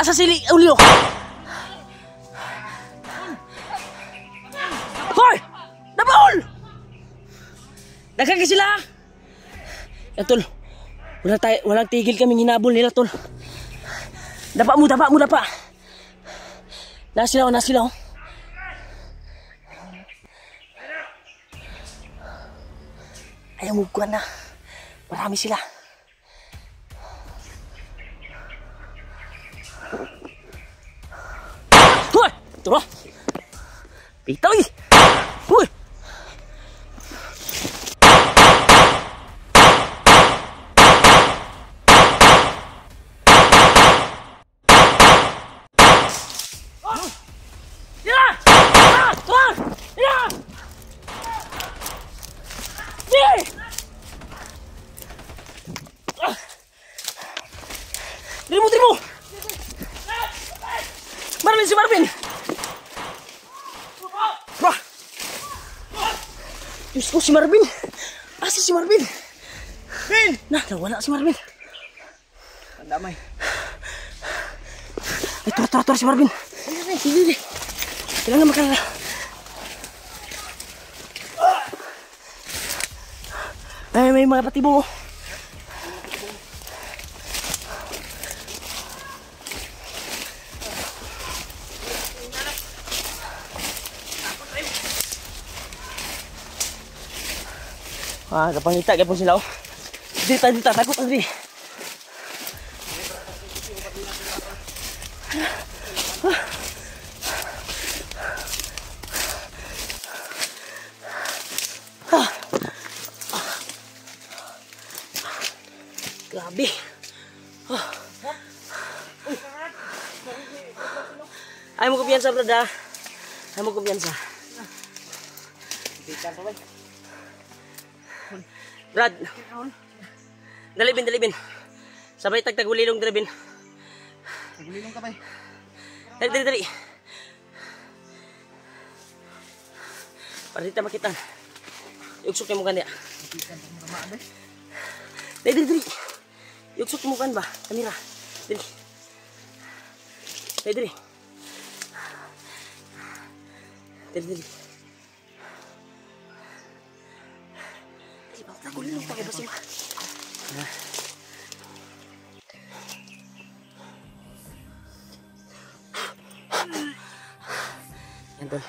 Asa sili Ulyo? Hoy! Nabaol! Dagan ka sila! Yan tol, walang tigil kaming hinabol nila tol. Dapa mo. Nasilaw. Ayaw mo kuha na. Marami sila. Hoy! Turo! Pitaw eh! Hoy! Diri mo! Marvin, si Marvin! Bro! Diyos ko, si Marvin! Asa si Marvin? Marvin! Nawala si Marvin. Ang damay. Ay, tura si Marvin. Sige. Kailangan makalala. Ay, may mga patibo. Kapangita kaya po sila. Dita, takot ang diri. Grabe. Ayaw mo kumpiyansa, brad, ha? Ayaw mo kumpiyansa. Brad, dalibin. Sabay tagtagulilong dalibin. Tagulilong ka ba? Dali. Para dito makitan. Yuksok yung mukha niya. Dali. Yuksok yung mukha ba? Kamera. Dali. Dali. Tagulilong pa kayo ba siya? Yan tol,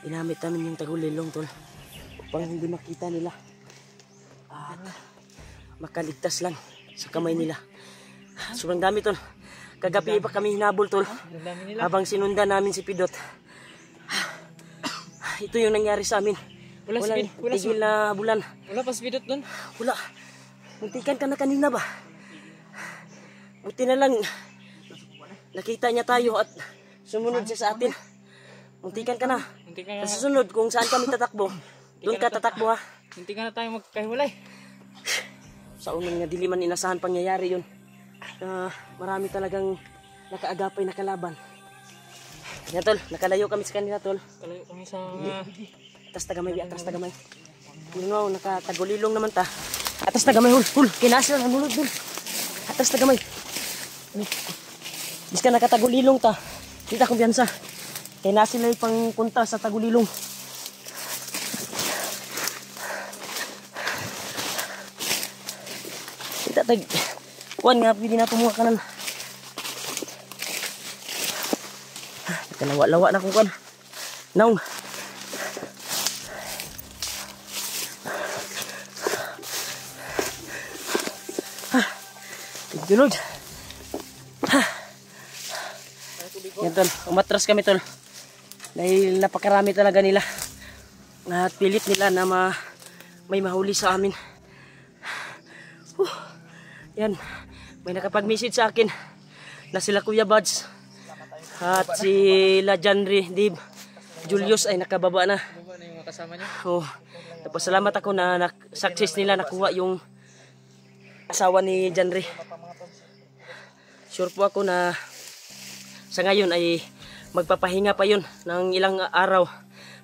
ginamit namin yung tagulilong tol upang hindi makita nila at makaligtas lang sa kamay nila. Sobrang dami tol. Kagabi pa kami hinabol tol habang sinundan namin si Pidot. Ito yung nangyari sa amin. Walang tigil na bulan. Wala pa speedot doon? Wala. Muntikan ka na kanina ba? Buti na lang nakita niya tayo at sumunod siya sa atin. Muntikan ka na. Sa susunod kung saan kami tatakbo, doon ka tatakbo ha. Muntikan na tayo magkahiwalay. Sa unang nga diliman inasahan pangyayari yun. Marami talagang nakaagapay na kalaban. Yan tol, nakalayo kami sa kanila tol. Nakalayo kami sa... Atras tagamay. Yun nakatagulilong naman ta. Atras tagamay, hul. Kinasila ng mulod dun. Atras tagamay. Bis ka nakatagulilong ta. Kita kumpiyansa. Kinasila yung pang punta sa tagulilong. Kita kuan nga, pwede na tumuha kanan. Kalawa-lawa na kung kuan. Naong. Junod. Yan tol, umatras kami tol. Dahil napakarami talaga nila. At pilit nila na may mahuli sa amin. Yan, may nakapag-message sa akin. na sila Kuya Buds at si La Janry, Dib, Julius ay nakababa na. Baba na yung mga kasama niya. Oh, tapos salamat ako na success nila nakuha yung asawa ni Janry. Sure po ako na sa ngayon ay magpapahinga pa yun ng ilang araw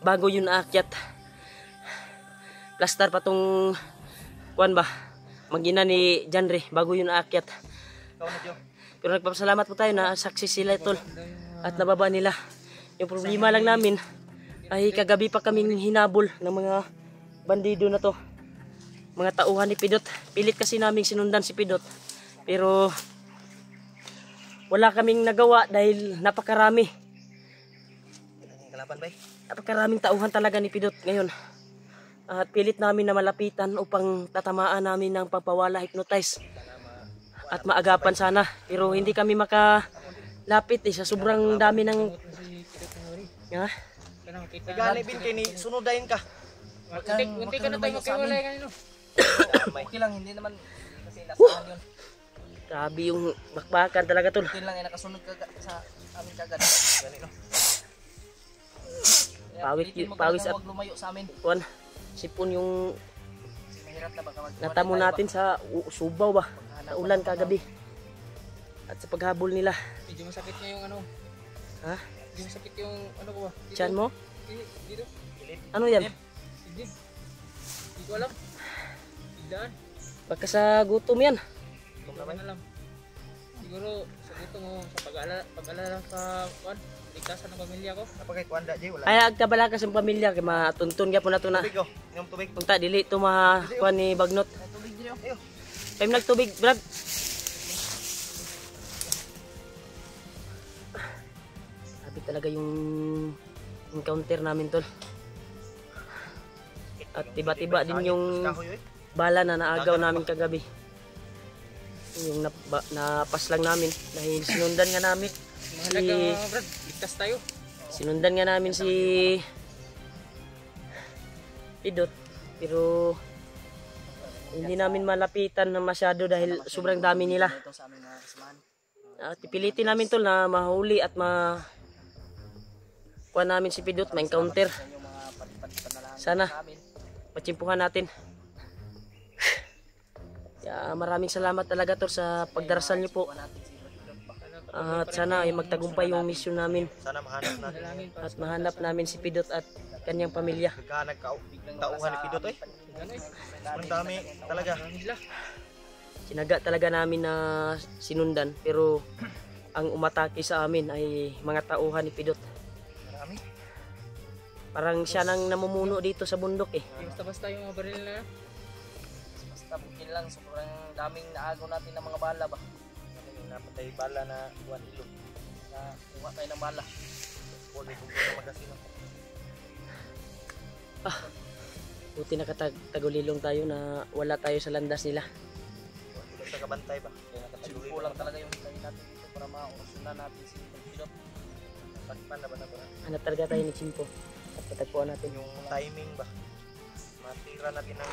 bago yun aakyat. Plaster pa tong kuan ba, mag-ina ni Janry bago yun aakyat. Pero nagpapasalamat po tayo na success sila tol at nababa nila. Yung problema lang namin ay kagabi pa kaming hinabol ng mga bandido na to, mga tauhan ni Pidot. Pilit kasi naming sinundan si Pidot pero wala kaming nagawa dahil napakarami. Napakaraming tauhan talaga ni Pidot ngayon. At pilit namin na malapitan upang tatamaan namin ng pagpawala, hypnotize at maagapan sana. Pero hindi kami makalapit sa sobrang dami ng... Ha? Gani bin kini sunudayin ka. Unti ka na tayo magkahiwalay kanino. Okay lang, hindi naman kasi nasaan yun. Grabe yung bakbakan talaga tol. Yun lang ay nakasunod ka sa amin kagad. Gani no. Pawis at huwag lumayo sa amin. kuan. Sipon yung Mahirap na baka natamo natin sa Subaw ba. Naulan kagabi. At sa paghabol nila. Medyo masakit niya yung ano. Ha? Medyo masakit yung ano ko ba? Tiyan mo? Dito. Ano yan? Hindi. Hindi ko alam. Biglaan. Baka sa gutom yan. Hindi ko alam. Siguro sa gusto mo sa pag-alala sa kuan, ligtasan ng pamilya ko. napagay kuanda jay wala. Ay agkabala ka sa pamilya kay matuntun gyapon nato na. Tubig oh, yung tubig. Punta dili to ma kuan ni Bagnot. Tubig diri oh. Ayo. Kay nagtubig, Brad. Sabi talaga yung encounter namin tol. At tiba-tiba din yung bala na naagaw namin kagabi. Yung napas lang namin dahil sinundan nga namin Mahalaga mga brad, ligtas tayo. sinundan nga namin si Pidot pero hindi namin malapitan na masyado dahil sobrang dami nila. Ito sa amin na kasamahan. At pipilitin namin tol na mahuli at kuha namin si Pidot, ma-encounter. Yung mga palipat na lang Sana sa amin. matsimpuhan natin. Maraming salamat talaga tol sa pagdarasal niyo po. At sana ay magtagumpay yung mission namin Sana mahanap natin. at mahanap namin si Pidot at kanyang pamilya. Nagkahanag tauhan ni Pidot eh. Sobrang dami talaga. Sinaga talaga namin na sinundan pero ang umatake sa amin ay mga tauhan ni Pidot. Marami. Parang siya nang namumuno dito sa bundok eh. Basta-basta yung mga baril na. Basta bukil lang, sobrang daming naagaw natin ng mga bala ba. Napatay bala na 1 kilo. Na kuha tayo ng bala. Puli kung na magasino. Buti nakatagulilong tayo na wala tayo sa landas nila. Dito sa kabantay ba? Kaya nakatagulilong lang talaga yung tayo natin dito para maursunan natin si Pidot. Pagpan na ba na ba? Hanap talaga tayo ni Chimpo at patagpuan natin. Yung timing ba? Matira natin ng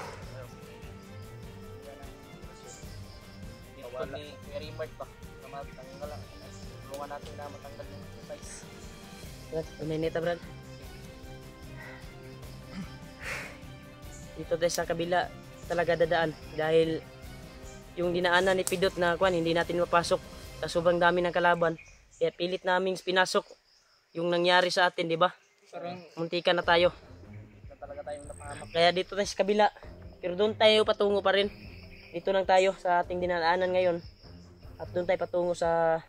dito ni Mary Mart ba? Na matanggal lang. Tulungan natin na matanggal yung size. Brad, uninita Brad. Dito tayo sa kabila talaga dadaan dahil yung dinaanan ni Pidot na kuan hindi natin mapasok sa sobrang dami ng kalaban. Kaya pilit naming pinasok yung nangyari sa atin, di ba? Parang Muntikan na tayo. Na talaga tayong napahamak. Kaya dito tayo sa kabila. Pero doon tayo patungo pa rin. Dito lang tayo sa ating dinaanan ngayon. At doon tayo patungo sa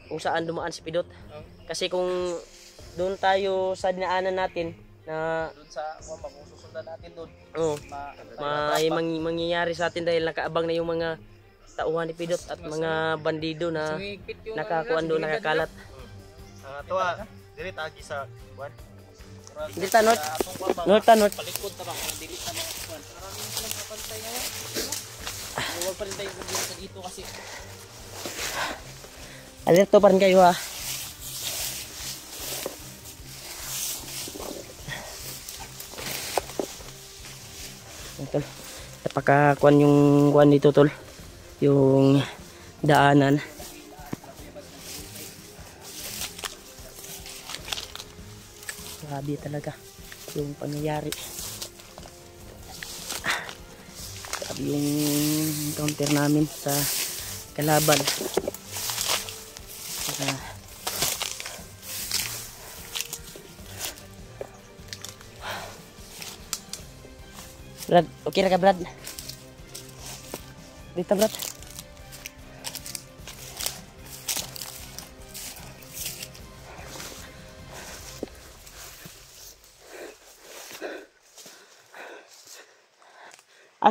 kung saan dumaan si Pidot. Kasi kung doon tayo sa dinaanan natin na Doon sa kung susundan natin doon. oh, may mangyayari sa atin dahil nakaabang na yung mga tauhan ni Pidot at mga bandido na sumigpit yung nakakuan doon, nakakalat. Ang atuwa, dili tagi sa kuan. Hindi ta north. North ta north. palikod ta ba kung dili ta mga kuan. Maraming silang kapantay ngayon. Huwag pa rin tayo sa dito kasi Alerto pa rin kayo ha. Tol, napakakuan yung kuan dito tol. Yung daanan. Grabe talaga yung pangyayari. Grabe yung encounter namin sa kalaban. Brad, okay na ka Brad? Dito Brad.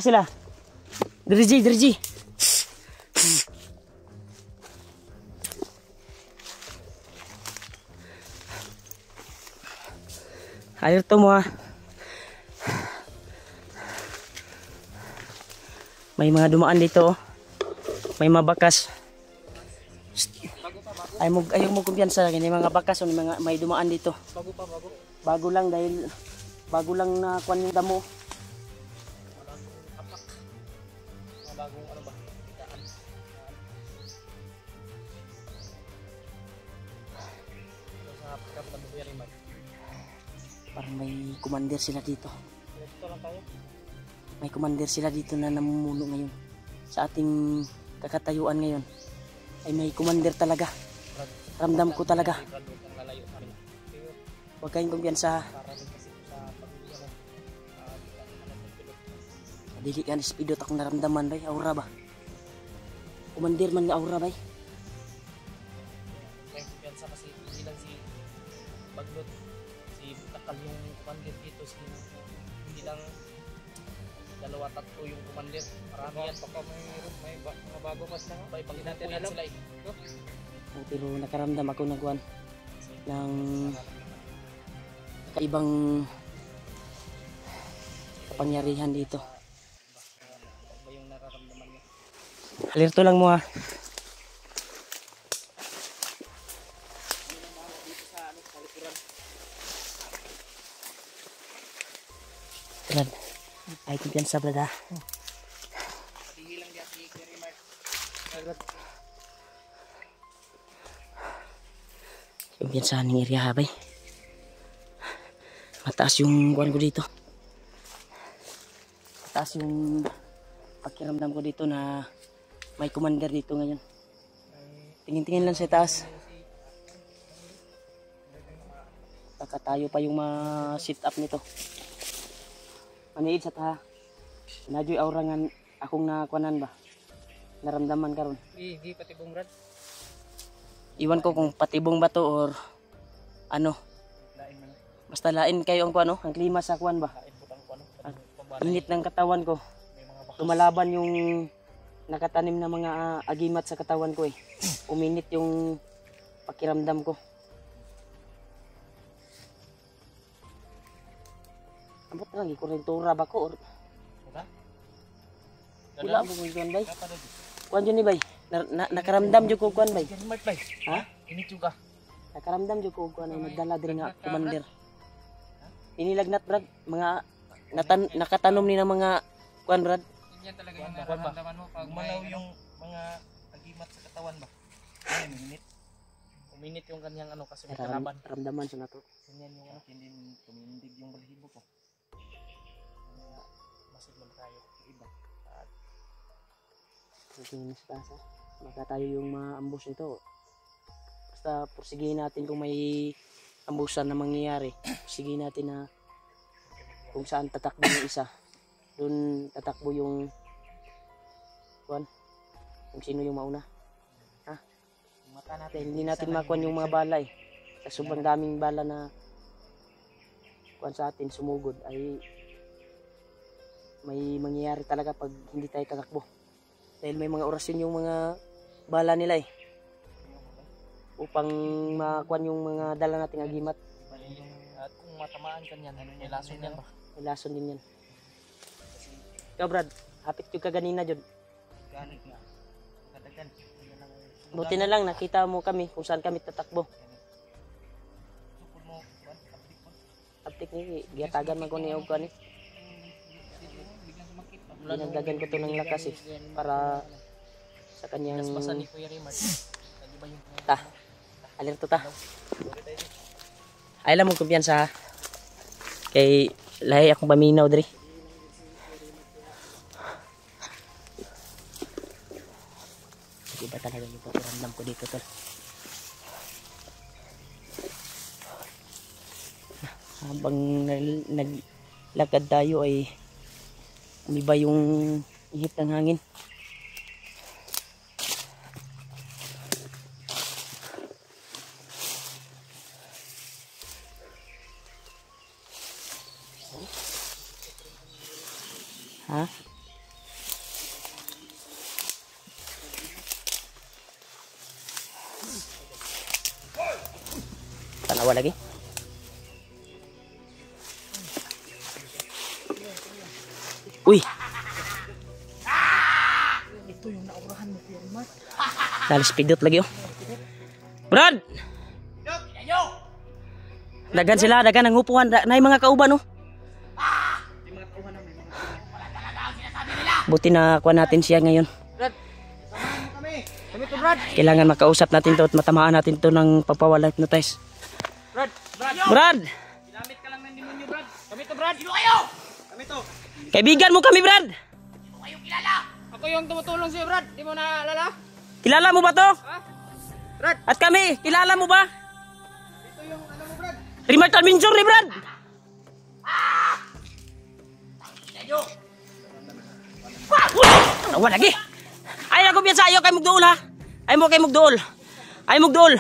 Sila. Diriji. Ayo to mo. May mga dumaan dito. May mga bakas. Ayaw mo kumpiyansa lagi. May mga bakas o may dumaan dito. Bago. Bago lang dahil bago lang na kuan yung damo. Bagong ano ba? Kitaan. Sa pagkat na bubiri man. Parang may commander sila dito. Dito lang tayo. May commander sila dito na namumuno ngayon. Sa ating kakatayuan ngayon ay may commander talaga. Ramdam ko talaga. Huwag kayong kumpiyansa. Dili ka nispidot akong naramdaman bay, aura ba? Commander man nga aura bay. May kumpiyansa kasi hindi lang si Baglot, si Takal yung commander dito, hindi lang dalawa tatlo yung commander. Marami yan. Baka may mga bago mas na. May pag natin alam sila eh. Pero nakaramdam ako nagwan ng kakaibang kapangyarihan dito. Ba yung nararamdaman niya? Alerto lang mo ha. Brad, ay kumpiyansa Brad ha. Patihilang diya si Kuya Mark. Kumpiyansa ng area ha bay. Mataas yung kuwan ko dito. Mataas yung pakiramdam ko dito na may commander dito ngayon. Tingin-tingin lang sa taas. Baka tayo pa yung ma-sit up nito. Maniid sa ta. Nadyo'y aura nga akong nakuanan ba? Naramdaman karon. Hindi patibong Brad. Iwan ko kung patibong ba to or ano. Basta lain kayo ang kuano, ang klima sa kuan ba? Ang init ng katawan ko. Lumalaban yung nakatanim na mga agimat sa katawan ko eh. Uminit yung pakiramdam ko. Ambot lagi ko rin tura ba ko or wala mo kung kuan bay? Kuan yun ni bay? Nakaramdam dyan ko kuan bay? Ha? Init juga. Nakaramdam dyan ko kuan ay nagdala din nga commander. Inilagnat Brad, mga nakatanom ni ng mga kuan Brad. Yan talaga yung nararamdaman mo pag Gumalaw yung mga agimat sa katawan ba? Ay, minit. Uminit yung kanyang ano kasi may kalaban. Ramdaman siya na to. Ganyan yung ano, hindi tumindig yung balahibo ko. Masid man tayo iba. At Tingin sa taas ha. Baka tayo yung ma-ambush nito. Basta porsigihin natin kung may ambusan na mangyayari. Porsigihin natin na kung saan tatakbo yung isa. Doon tatakbo yung kuan. Kung sino yung mauna. Ha? mata natin. Dahil hindi natin makuan yung mga bala eh. Sa sobrang daming bala na kuan sa atin sumugod ay may mangyayari talaga pag hindi tayo tatakbo. Dahil may mga orasyon yung mga bala nila eh. Upang makuan yung mga dala nating agimat. At kung matamaan ka niyan, may lason yan ba? May lason din yan. Ikaw Brad, hapit yung kaganina dyan. Ganit nga. Kadagan. Buti na lang nakita mo kami kung saan kami tatakbo. Sukul mo, Aptik ni, giyatagan man ko ni og kuan eh. Dinagdagan ko to ng lakas eh. Para sa kanyang... Basa ni Kuya Raymond. Lagi ba yung... Ta, alerto ta. Ay lang mo kumpiyansa ha. Kay lahi akong paminaw diri. Iba talaga yung pakiramdam ko dito tol. Habang naglakad tayo ay umiba yung ihip ng hangin. Ha? Tanawa lagi. Uy. Ito yung naurahan mo, Firman. Lalis pidot lagi oh. Brad! Dagan sila, dagan ang upuan. Nay mga kauban oh. Buti na kuha natin siya ngayon. Brad, samahan mo kami. Kami to, Brad. Kailangan makausap natin to at matamaan natin to ng pagpawala hypnotize. Brad, Brad. Brad! Ginamit ka lang ng demonyo, Brad. Kami to, Brad. Sino kayo? Kami to. Kaibigan mo kami, Brad! Ako yung tumutulong sa'yo, Brad. Di mo naalala? Kilala mo ba to? Ha? Brad, At kami, kilala mo ba? ito yung ano mo, Brad. Remark Minjor ni Brad! Wala lagi. Ay ako biyan sa ayo kay mugduol ha. Ay mo kay mugduol. Ay mugduol.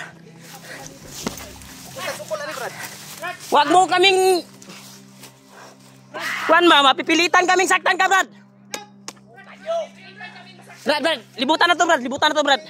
Wag mo kaming Kuan mama, pipilitan kaming saktan ka, Brad. Brad, libutan na to, Brad. Libutan na to, Brad.